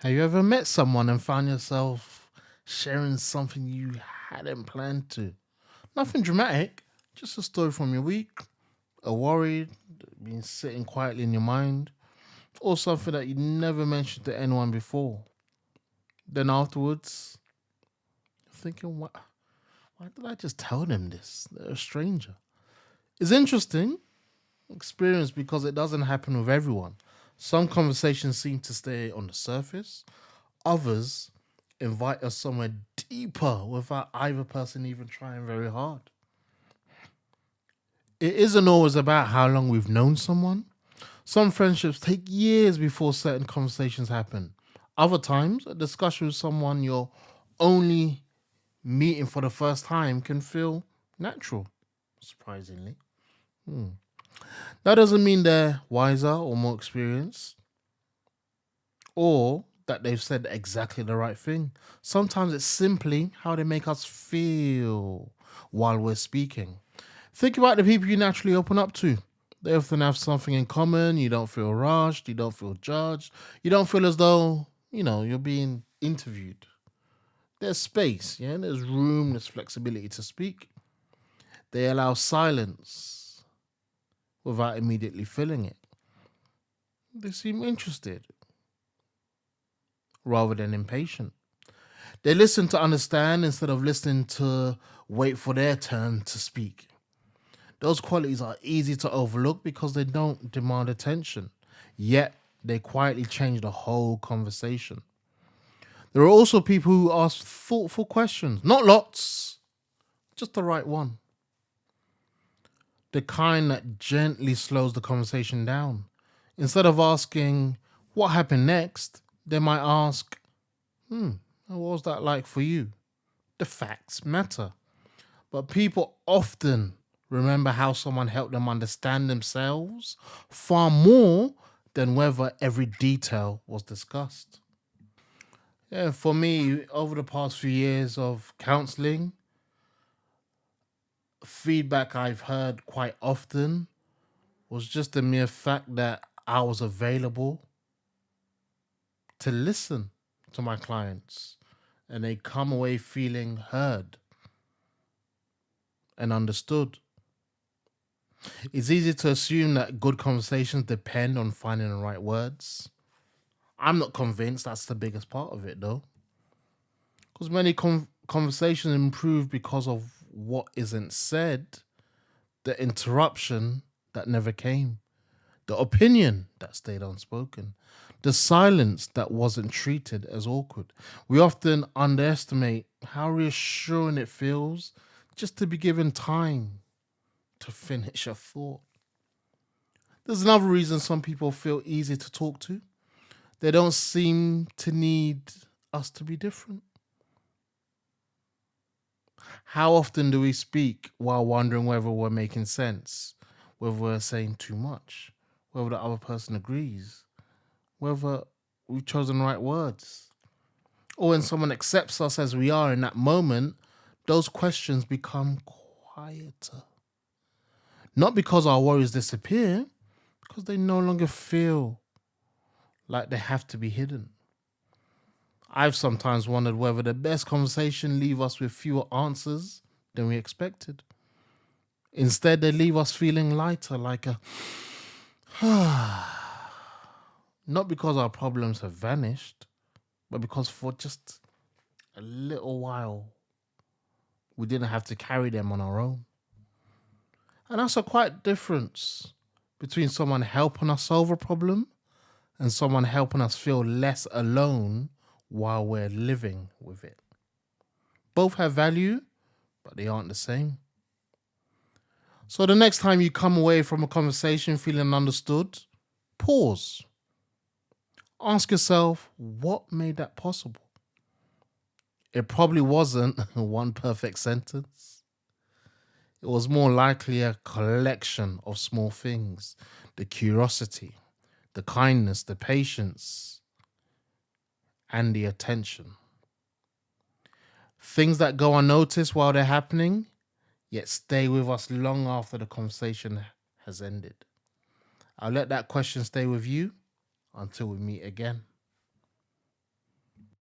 Have you ever met someone and found yourself sharing something you hadn't planned to? Nothing dramatic, just a story from your week, a worry been sitting quietly in your mind, or something that you never mentioned to anyone before. Then afterwards, thinking, why did I just tell them this? They're a stranger. It's interesting experience because it doesn't happen with everyone. Some conversations seem to stay on the surface, others invite us somewhere deeper without either person even trying very hard. It isn't always about how long we've known someone. Some friendships take years before certain conversations happen. Other times, a discussion with someone you're only meeting for the first time can feel natural, surprisingly. Hmm. That doesn't mean they're wiser or more experienced or that they've said exactly the right thing. Sometimes it's simply how they make us feel while we're speaking. Think about the people you naturally open up to. They often have something in common. You don't feel rushed. You don't feel judged. You don't feel as though, you're being interviewed. There's space, yeah? There's room, there's flexibility to speak. They allow silence without immediately filling it. They seem interested rather than impatient. They listen to understand instead of listening to wait for their turn to speak. Those qualities are easy to overlook because they don't demand attention, yet they quietly change the whole conversation. There are also people who ask thoughtful questions, not lots, just the right one. The kind that gently slows the conversation down. Instead of asking, what happened next? They might ask, what was that like for you? The facts matter. But people often remember how someone helped them understand themselves far more than whether every detail was discussed. Yeah, for me, over the past few years of counseling, feedback I've heard quite often was just the mere fact that I was available to listen to my clients and they come away feeling heard and understood. It's easy to assume that good conversations depend on finding the right words. I'm not convinced that's the biggest part of it, though, because many conversations improve because of what isn't said, the interruption that never came, the opinion that stayed unspoken, the silence that wasn't treated as awkward. We often underestimate how reassuring it feels just to be given time to finish a thought. There's another reason some people feel easy to talk to. They don't seem to need us to be different. How often do we speak while wondering whether we're making sense, whether we're saying too much, whether the other person agrees, whether we've chosen the right words? Or when someone accepts us as we are in that moment, those questions become quieter. Not because our worries disappear, because they no longer feel like they have to be hidden. I've sometimes wondered whether the best conversation leave us with fewer answers than we expected. Instead, they leave us feeling lighter, like a not because our problems have vanished, but because for just a little while we didn't have to carry them on our own. And that's a quite difference between someone helping us solve a problem and someone helping us feel less alone while we're living with it. Both have value, but they aren't the same. So the next time you come away from a conversation feeling understood, pause. Ask yourself what made that possible. It probably wasn't one perfect sentence. It was more likely a collection of small things: the curiosity, the kindness, the patience, and the attention. Things that go unnoticed while they're happening, yet stay with us long after the conversation has ended. I'll let that question stay with you until we meet again.